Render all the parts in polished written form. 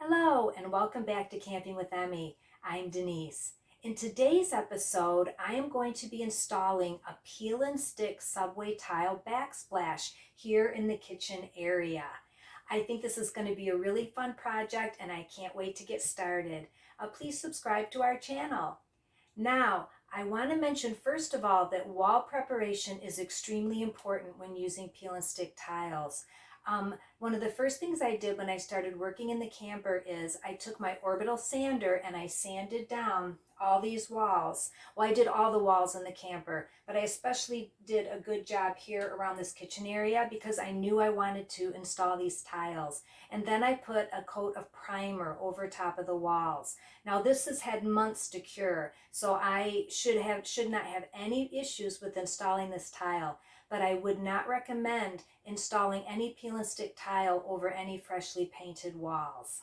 Hello and welcome back to Camping with Emmy. I'm Denise. In today's episode, I am going to be installing a peel and stick subway tile backsplash here in the kitchen area. I think this is going to be a really fun project and I can't wait to get started. Please subscribe to our channel. Now, I want to mention first of all that wall preparation is extremely important when using peel and stick tiles. One of the first things I did when I started working in the camper is I took my orbital sander and I sanded down all these walls. Well, I did all the walls in the camper, but I especially did a good job here around this kitchen area because I knew I wanted to install these tiles. And then I put a coat of primer over top of the walls. Now this has had months to cure, so I should not have any issues with installing this tile, but I would not recommend installing any peel and stick tile over any freshly painted walls.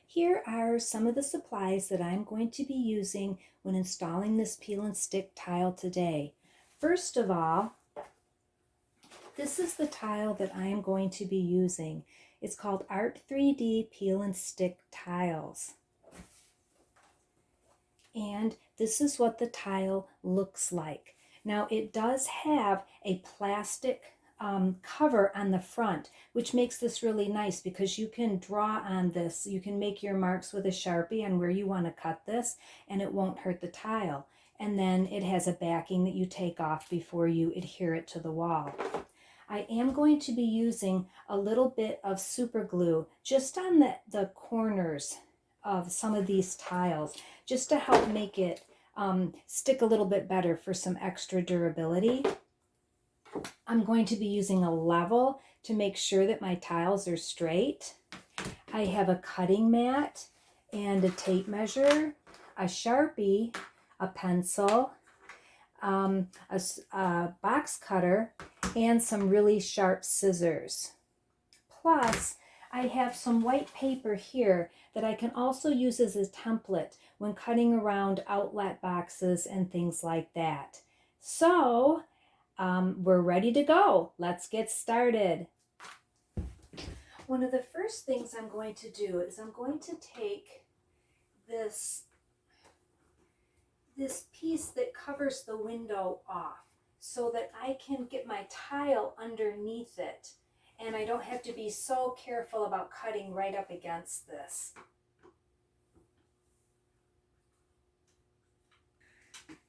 Here are some of the supplies that I'm going to be using when installing this peel and stick tile today. First of all, this is the tile that I am going to be using. It's called Art 3D Peel and Stick Tiles. And this is what the tile looks like. Now it does have a plastic cover on the front, which makes this really nice because you can draw on this. You can make your marks with a Sharpie on where you want to cut this and it won't hurt the tile. And then it has a backing that you take off before you adhere it to the wall. I am going to be using a little bit of super glue just on the corners of some of these tiles, just to help make it stick a little bit better for some extra durability. I'm going to be using a level to make sure that my tiles are straight. I have a cutting mat and a tape measure, a Sharpie, a pencil, a box cutter, and some really sharp scissors. Plus, I have some white paper here that I can also use as a template when cutting around outlet boxes and things like that. So, we're ready to go. Let's get started. One of the first things I'm going to do is I'm going to take this piece that covers the window off so that I can get my tile underneath it and I don't have to be so careful about cutting right up against this.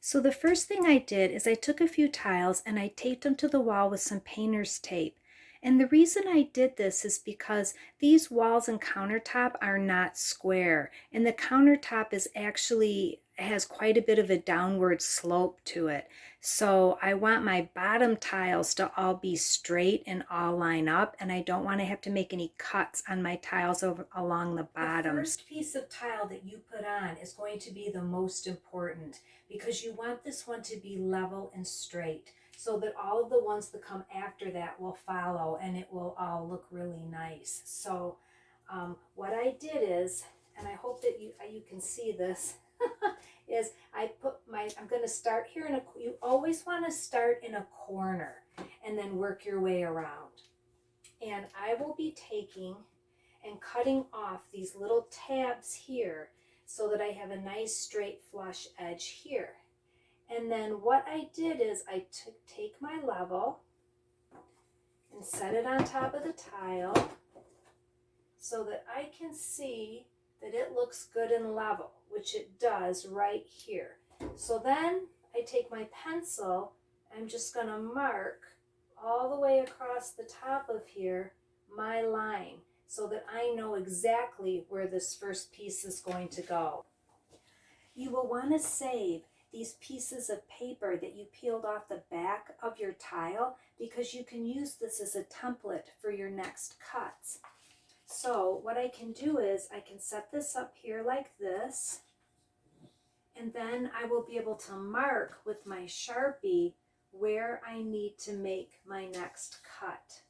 So the first thing I did is I took a few tiles and I taped them to the wall with some painter's tape. And the reason I did this is because these walls and countertop are not square, and the countertop has quite a bit of a downward slope to it. So I want my bottom tiles to all be straight and all line up, and I don't want to have to make any cuts on my tiles along the bottom. The first piece of tile that you put on is going to be the most important because you want this one to be level and straight, so that all of the ones that come after that will follow and it will all look really nice. So what I did is, and I hope that you can see this, is I'm going to start here you always want to start in a corner and then work your way around. And I will be taking and cutting off these little tabs here so that I have a nice straight flush edge here. And then what I did is I take my level and set it on top of the tile so that I can see that it looks good and level, which it does right here. So then I take my pencil, I'm just going to mark all the way across the top of here my line so that I know exactly where this first piece is going to go. You will want to save these pieces of paper that you peeled off the back of your tile because you can use this as a template for your next cuts. So what I can do is I can set this up here like this, and then I will be able to mark with my Sharpie where I need to make my next cut.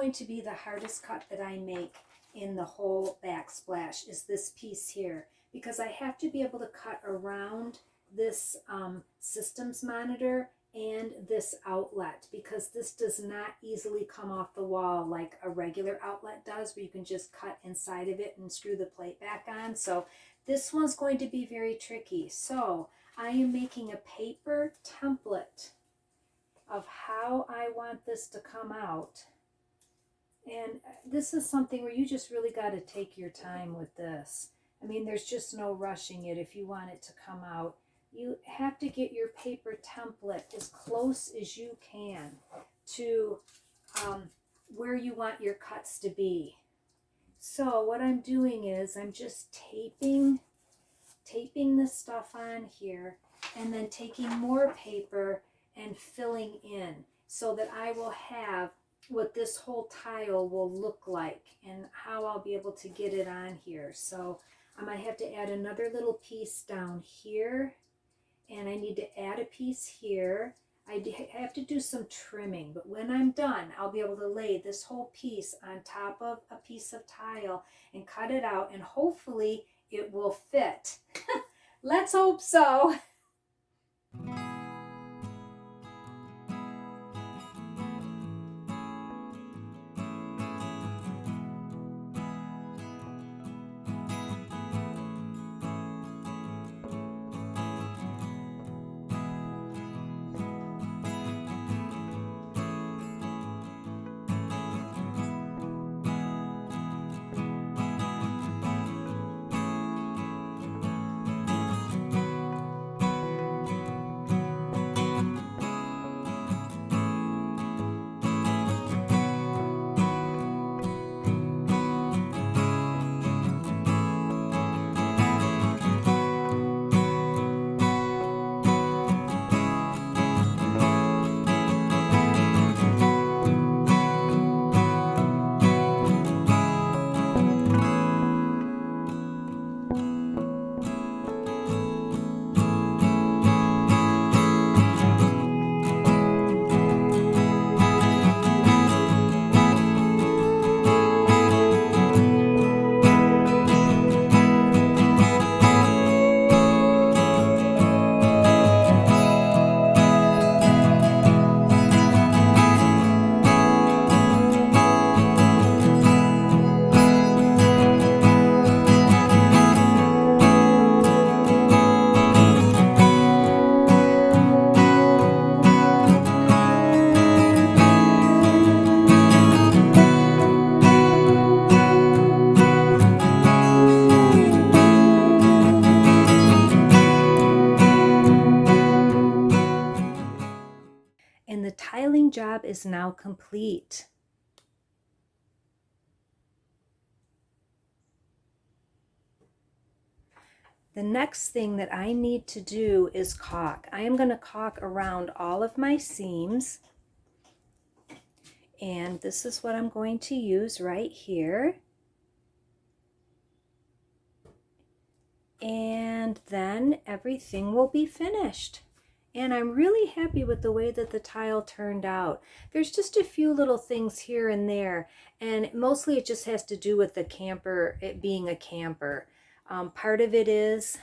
going to be the hardest cut that I make in the whole backsplash, is this piece here, because I have to be able to cut around this systems monitor and this outlet, because this does not easily come off the wall like a regular outlet does, where you can just cut inside of it and screw the plate back on. So this one's going to be very tricky. So I am making a paper template of how I want this to come out. And this is something where you just really got to take your time with this. I mean, there's just no rushing it if you want it to come out. You have to get your paper template as close as you can to where you want your cuts to be. So what I'm doing is I'm just taping this stuff on here, and then taking more paper and filling in, so that I will have what this whole tile will look like and how I'll be able to get it on here. So I might have to add another little piece down here, and I need to add a piece here. I have to do some trimming, but when I'm done, I'll be able to lay this whole piece on top of a piece of tile and cut it out, and hopefully it will fit. Let's hope so. And the tiling job is now complete. The next thing that I need to do is caulk. I am going to caulk around all of my seams. And this is what I'm going to use right here. And then everything will be finished. And I'm really happy with the way that the tile turned out. There's just a few little things here and there, and mostly it just has to do with the camper, it being a camper. Part of it is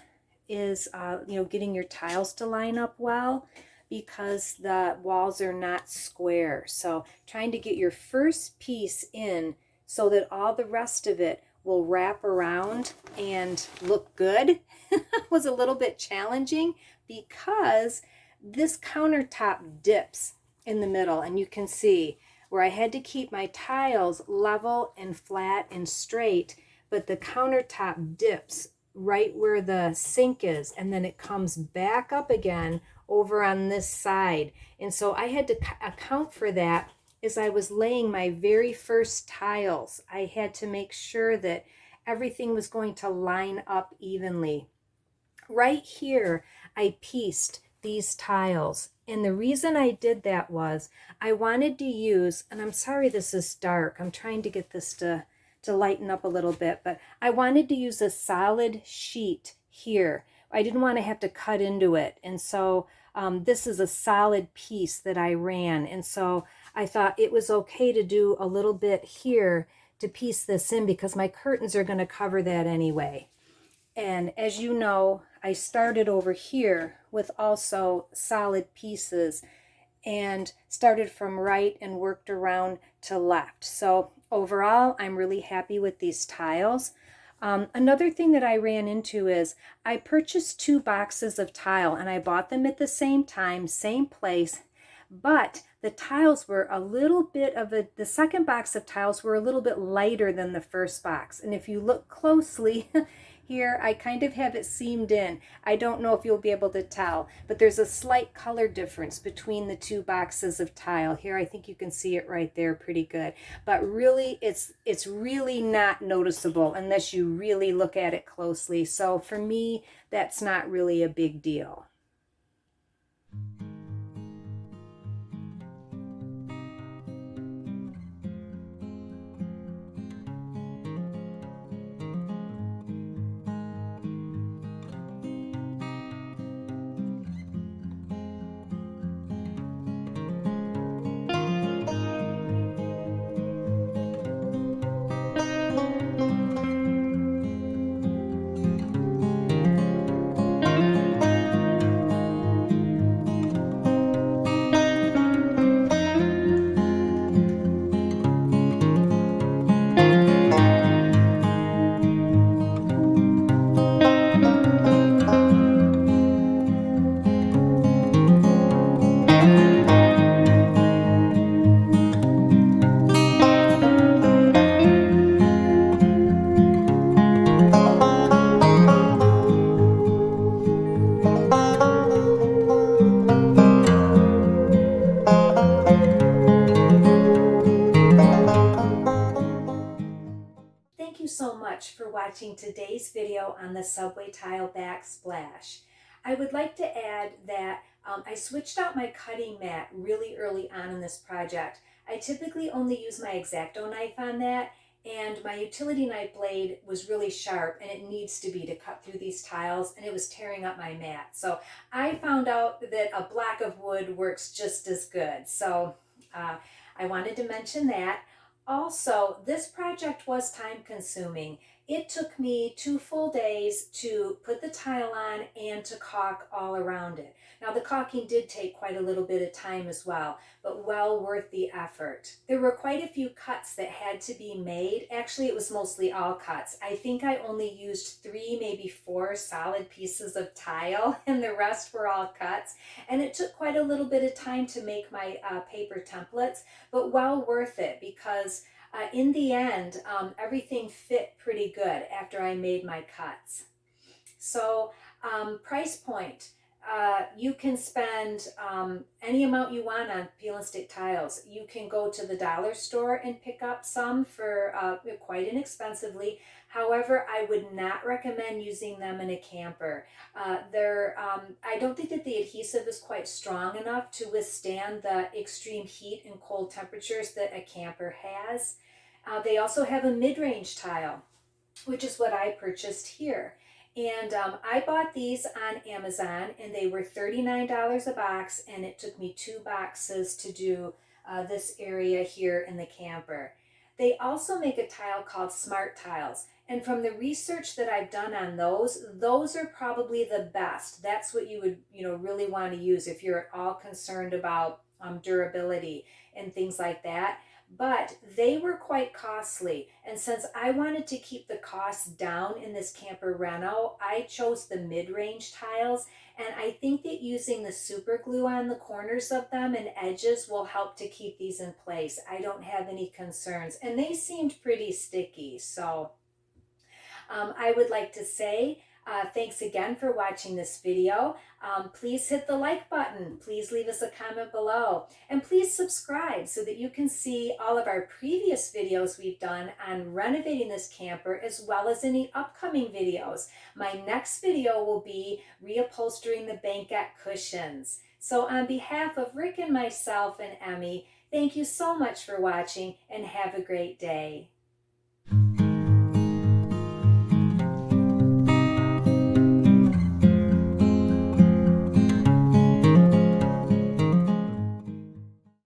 getting your tiles to line up well, because the walls are not square. So trying to get your first piece in so that all the rest of it will wrap around and look good was a little bit challenging, because this countertop dips in the middle, and you can see where I had to keep my tiles level and flat and straight, but the countertop dips right where the sink is, and then it comes back up again over on this side. And so I had to account for that as I was laying my very first tiles. I had to make sure that everything was going to line up evenly. Right here, I pieced these tiles. And the reason I did that was I wanted to use, and I'm sorry this is dark, I'm trying to get this to lighten up a little bit, but I wanted to use a solid sheet here. I didn't want to have to cut into it. And so this is a solid piece that I ran. And so I thought it was okay to do a little bit here to piece this in because my curtains are going to cover that anyway. And as you know, I started over here with also solid pieces and started from right and worked around to left. So overall, I'm really happy with these tiles. Another thing that I ran into is I purchased 2 boxes of tile and I bought them at the same time, same place, but the tiles were a little bit of the second box of tiles were a little bit lighter than the first box. And if you look closely, here I kind of have it seamed in. I don't know if you'll be able to tell, but there's a slight color difference between the 2 boxes of tile. Here I think you can see it right there pretty good. But really it's really not noticeable unless you really look at it closely. So for me, that's not really a big deal. Thank you so much for watching today's video on the subway tile backsplash. I would like to add that I switched out my cutting mat really early on in this project. I typically only use my X-Acto knife on that, and my utility knife blade was really sharp, and it needs to be to cut through these tiles, and it was tearing up my mat. So I found out that a block of wood works just as good. So I wanted to mention that. Also, this project was time consuming. It took me 2 full days to put the tile on and to caulk all around it. Now the caulking did take quite a little bit of time as well, but well worth the effort. There were quite a few cuts that had to be made. Actually, it was mostly all cuts. I think I only used 3, maybe 4 solid pieces of tile and the rest were all cuts. And it took quite a little bit of time to make my paper templates, but well worth it because in the end, everything fit pretty good after I made my cuts. So price point, you can spend any amount you want on peel and stick tiles. You can go to the dollar store and pick up some for quite inexpensively. However, I would not recommend using them in a camper. I don't think that the adhesive is quite strong enough to withstand the extreme heat and cold temperatures that a camper has. They also have a mid-range tile, which is what I purchased here. And I bought these on Amazon and they were $39 a box, and it took me 2 boxes to do this area here in the camper. They also make a tile called Smart Tiles. And from the research that I've done on those are probably the best. That's what you would really want to use if you're at all concerned about durability and things like that. But they were quite costly, and since I wanted to keep the costs down in this camper reno, I chose the mid-range tiles, and I think that using the super glue on the corners of them and edges will help to keep these in place. I don't have any concerns, and they seemed pretty sticky. So I would like to say thanks again for watching this video. Please hit the like button. Please leave us a comment below. And please subscribe so that you can see all of our previous videos we've done on renovating this camper, as well as any upcoming videos. My next video will be reupholstering the banquette cushions. So on behalf of Rick and myself and Emmy, thank you so much for watching and have a great day.